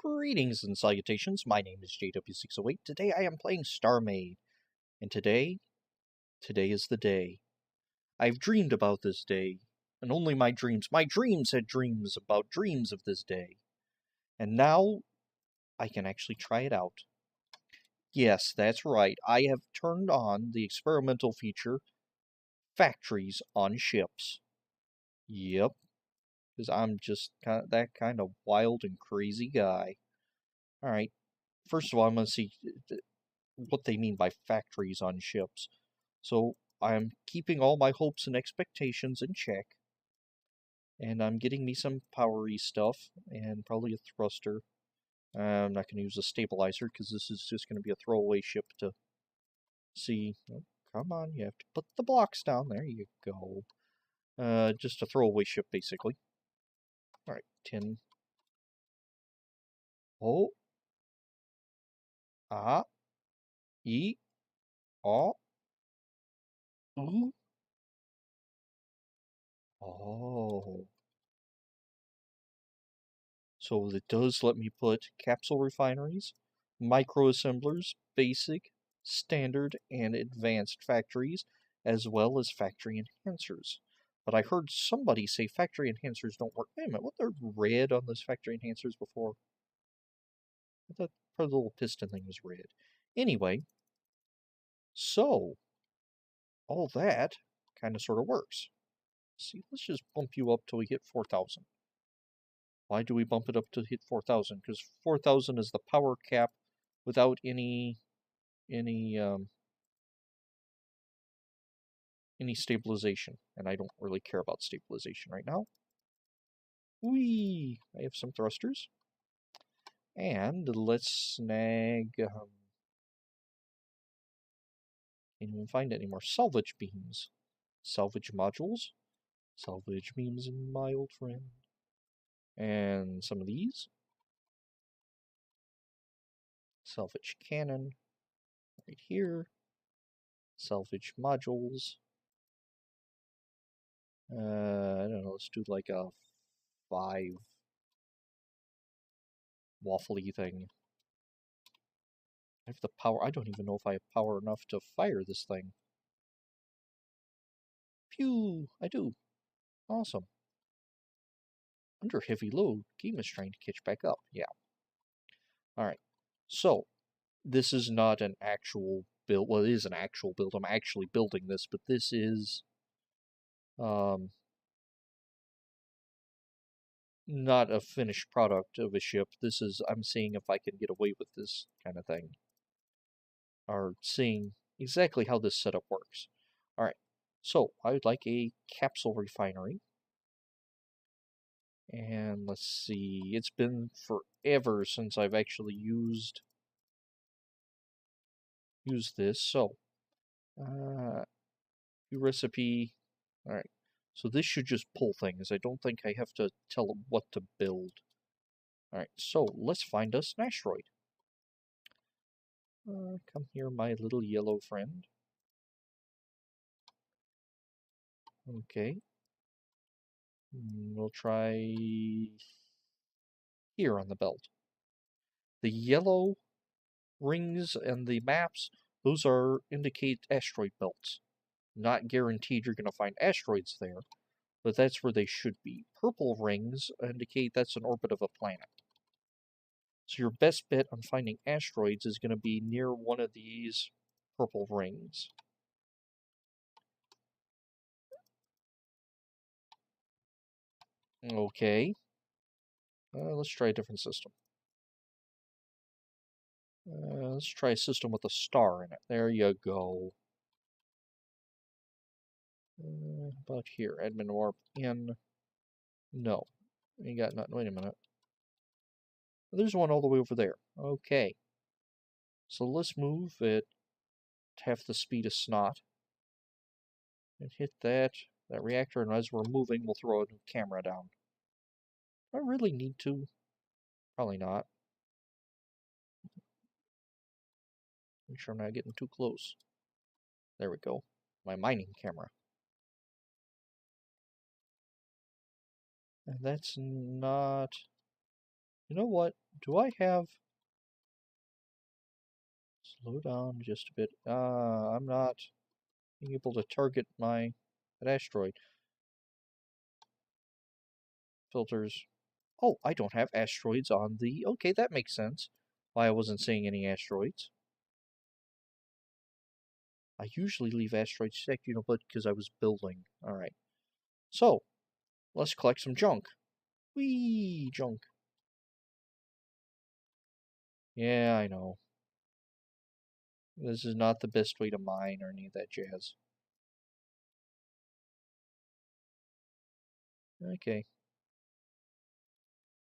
Greetings and salutations, my name is JW608. Today I am playing StarMade, and today is the day. I've dreamed about this day, and only my dreams had dreams about dreams of this day. And now, I can actually try it out. Yes, that's right, I have turned on the experimental feature, Factories on Ships. Yep, because I'm just that kind of wild and crazy guy. Alright, first of all, I'm going to see what they mean by factories on ships. So I'm keeping all my hopes and expectations in check. And I'm getting me some powery stuff and probably a thruster. I'm not going to use a stabilizer because this is just going to be a throwaway ship to see. Oh, come on, you have to put the blocks down. There you go. Just a throwaway ship, basically. Alright, 10. Oh. Ah. E. Oh. Ooh. Oh. So it does let me put capsule refineries, microassemblers, basic, standard, and advanced factories, as well as factory enhancers. But I heard somebody say factory enhancers don't work. Wait a minute, what they're red on those factory enhancers before? I thought the little piston thing was red. Anyway, so all that kind of sort of works. See, let's just bump you up till we hit 4,000. Why do we bump it up to hit 4,000? Because 4,000 is the power cap without any stabilization, and I don't really care about stabilization right now. Whee! I have some thrusters, and let's snag. Can't even find any more salvage beams, salvage modules, salvage beams, my old friend, and some of these. Salvage cannon, right here. Salvage modules. I don't know, let's do like a 5 waffly thing. I have the power. I don't even know if I have power enough to fire this thing. Phew! I do. Awesome. Under heavy load, game is trying to catch back up. Yeah. Alright. So, this is not an actual build. Well, it is an actual build. I'm actually building this, but this is not a finished product of a ship. This is, I'm seeing if I can get away with this kind of thing. Or seeing exactly how this setup works. Alright. So, I would like a capsule refinery. And let's see, it's been forever since I've actually used this, so new recipe. Alright, so this should just pull things. I don't think I have to tell it what to build. Alright, so let's find us an asteroid. Come here, my little yellow friend. Okay. We'll try here on the belt. The yellow rings and the maps, those indicate asteroid belts. Not guaranteed you're going to find asteroids there, but that's where they should be. Purple rings indicate that's an orbit of a planet. So your best bet on finding asteroids is going to be near one of these purple rings. Okay. Let's try a different system. Let's try a system with a star in it. There you go. About here, admin warp in. No. You got nothing. Wait a minute. There's one all the way over there. Okay. So let's move it half the speed of snot. And hit that reactor, and as we're moving, we'll throw a new camera down. Do I really need to? Probably not. Make sure I'm not getting too close. There we go. My mining camera. And that's not You know what? Do I have... Slow down just a bit. I'm not being able to target an asteroid. Filters. Oh, I don't have asteroids on the... Okay, that makes sense. Why I wasn't seeing any asteroids. I usually leave asteroids checked, but because I was building. Alright. So, let's collect some junk. Whee! Junk. Yeah, I know. This is not the best way to mine or any of that jazz. Okay.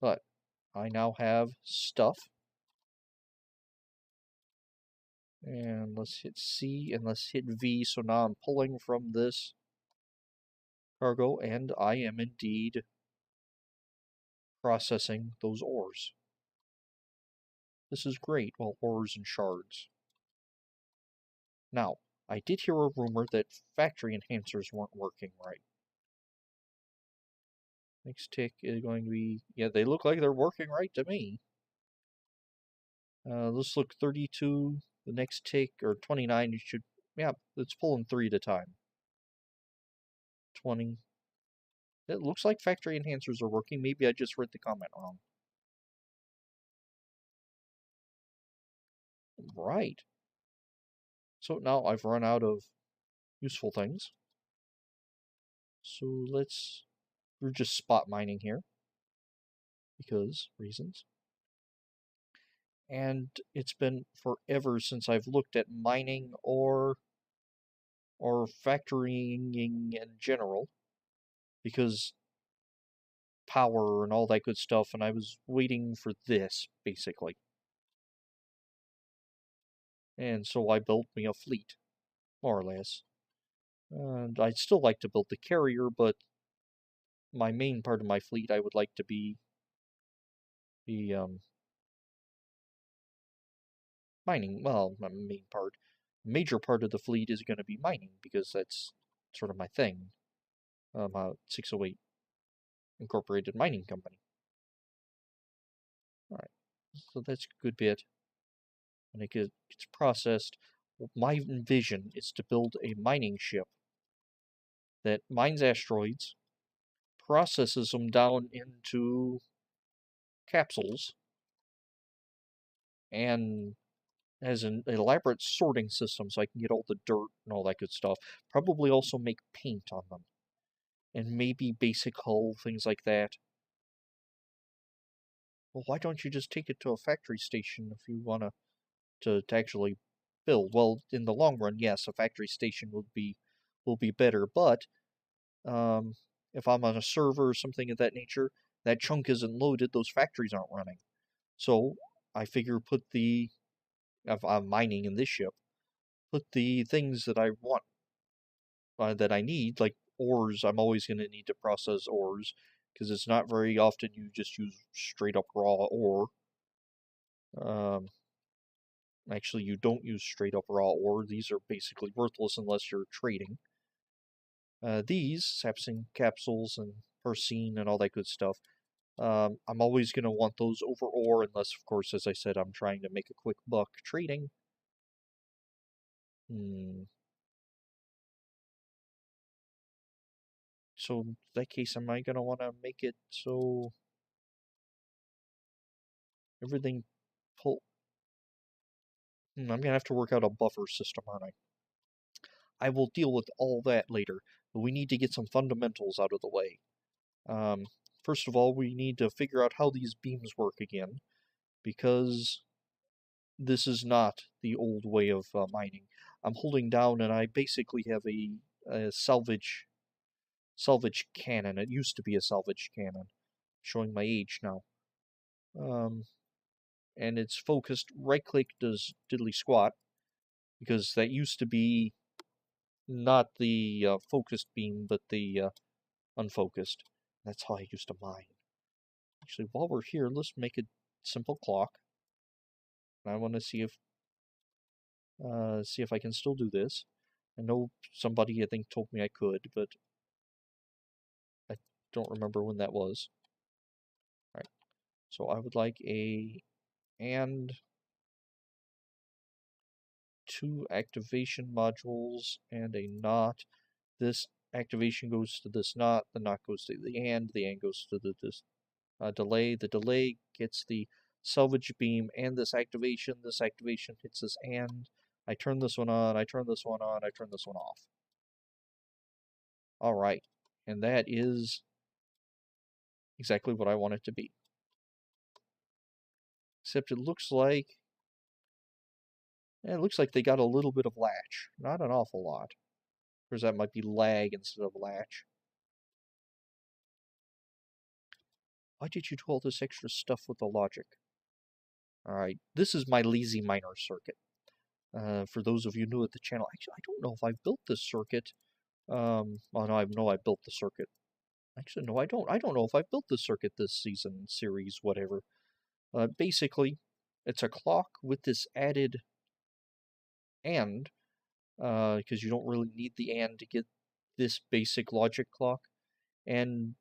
But, I now have stuff. And let's hit C and let's hit V. So now I'm pulling from this cargo and I am indeed processing those ores. This is great. Well, ores and shards. Now, I did hear a rumor that factory enhancers weren't working right. Next tick is going to be... Yeah, they look like they're working right to me. Let's look 32. The next tick, or 29, you should... Yeah, it's pulling 3 at a time. 20. It looks like factory enhancers are working. Maybe I just read the comment wrong. Right. So now I've run out of useful things. So we're just spot mining here. Because reasons. And it's been forever since I've looked at mining or factorying in general. Because power and all that good stuff, and I was waiting for this, basically. And so I built me a fleet, more or less. And I'd still like to build the carrier, but my main part of my fleet I would like to be mining. Well, my main part. Major part of the fleet is going to be mining, because that's sort of my thing. 608 Incorporated Mining Company. Alright, so that's a good bit. And it gets processed. My vision is to build a mining ship that mines asteroids, processes them down into capsules, and has an elaborate sorting system so I can get all the dirt and all that good stuff. Probably also make paint on them. And maybe basic hull, things like that. Well, why don't you just take it to a factory station if you want to actually build? Well, in the long run, yes, a factory station will be better, but if I'm on a server or something of that nature, that chunk isn't loaded, those factories aren't running. So I figure if I'm mining in this ship, put the things that I want, that I need, like ores. I'm always going to need to process ores, because it's not very often you just use straight up raw ore. Actually, you don't use straight up raw ore. These are basically worthless unless you're trading. These, sapsing capsules and persine and all that good stuff, I'm always going to want those over ore, unless, of course, as I said, I'm trying to make a quick buck trading. So, in that case, am I going to want to make it so everything pull... I'm going to have to work out a buffer system, aren't I? I will deal with all that later, but we need to get some fundamentals out of the way. First of all, we need to figure out how these beams work again, because this is not the old way of mining. I'm holding down, and I basically have a salvage cannon. It used to be a salvage cannon, showing my age now. And it's focused. Right-click does diddly squat, because that used to be not the focused beam, but the unfocused. That's how I used to mine. Actually, while we're here, let's make a simple clock. I want to see if I can still do this. I know somebody, I think, told me I could, but I don't remember when that was. Alright, So I would like and 2 activation modules and a knot. This activation goes to this knot, the knot goes to the and goes to this delay. The delay gets the salvage beam and this activation hits this and. I turn this one on, I turn this one on, I turn this one off. Alright, and that is exactly what I want it to be. Except it looks like they got a little bit of latch. Not an awful lot. Or that might be lag instead of latch. Why did you do all this extra stuff with the logic? Alright, this is my lazy miner circuit. For those of you new at the channel, actually, I don't know if I've built this circuit. Oh no, I know I built the circuit. Actually, no, I don't. I don't know if I've built this circuit this season, series, whatever. Basically, it's a clock with this added and, because you don't really need the and to get this basic logic clock. And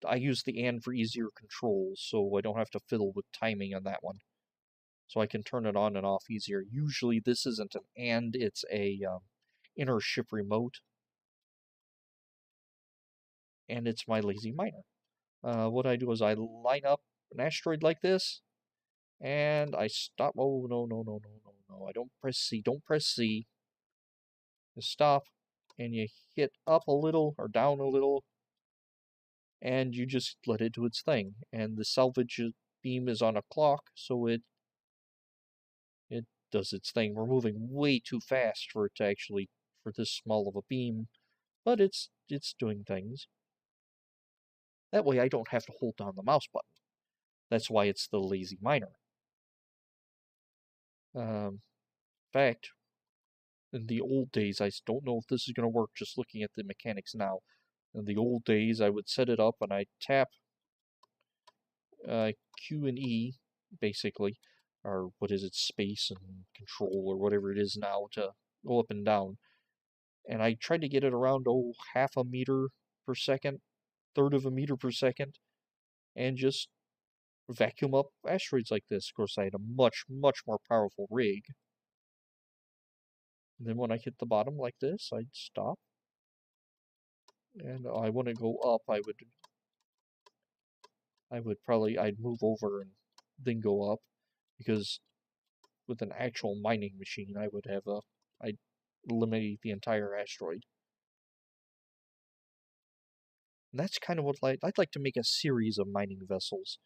I use the and for easier controls, so I don't have to fiddle with timing on that one. So I can turn it on and off easier. Usually this isn't an and, it's a inner ship remote. And it's my lazy miner. What I do is I line up an asteroid like this, and I stop. Oh, no, no, no, no, no, no. I don't press C. Don't press C. You stop, and you hit up a little or down a little, and you just let it do its thing. And the salvage beam is on a clock, so it does its thing. We're moving way too fast for it to actually, for this small of a beam, but it's doing things. That way I don't have to hold down the mouse button. That's why it's the lazy miner. In fact, in the old days, I don't know if this is going to work just looking at the mechanics now. In the old days, I would set it up and I'd tap Q and E, basically, or what is it, space and control, or whatever it is now, to go up and down. And I tried to get it around, half a meter per second, third of a meter per second, and just vacuum up asteroids like this. Of course, I had a much, much more powerful rig. And then when I hit the bottom like this, I'd stop. And I want to go up, I'd move over and then go up, because with an actual mining machine, I'd eliminate the entire asteroid. And that's kind of what I'd like to make a series of mining vessels.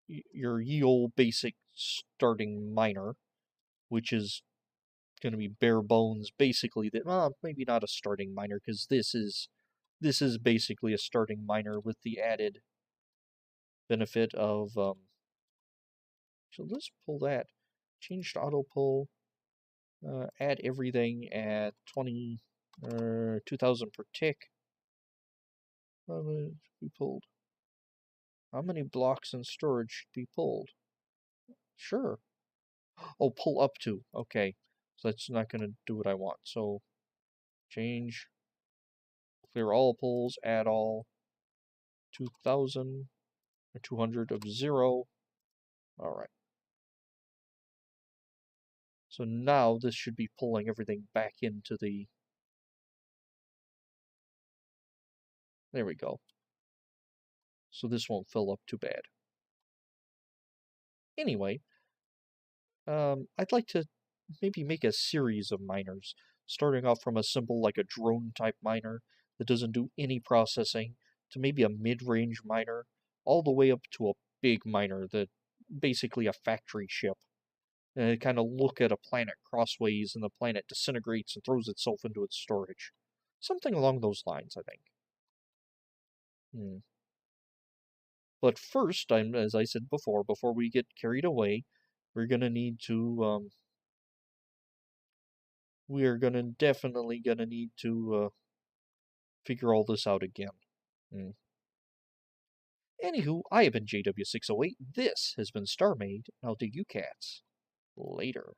Your ye old basic starting miner, which is going to be bare bones, basically. Maybe not a starting miner, because this is basically a starting miner with the added benefit of so let's pull that. Change to auto pull. Add everything at 2,000 per tick. Be pulled. How many blocks in storage should be pulled? Sure. Oh, pull up to. Okay. So that's not going to do what I want. So change. Clear all pulls. Add all. 2,000 or 200 of 0. Alright. So now this should be pulling everything back into the... There we go. So this won't fill up too bad. Anyway, I'd like to maybe make a series of miners, starting off from a simple, like a drone type miner that doesn't do any processing, to maybe a mid-range miner, all the way up to a big miner that basically a factory ship. And kind of look at a planet crossways and the planet disintegrates and throws itself into its storage. Something along those lines, I think. But first, as I said before we get carried away, we're gonna need to, we are definitely gonna need to figure all this out again. Anywho, I have been JW608. This has been StarMade. I'll dig you cats later.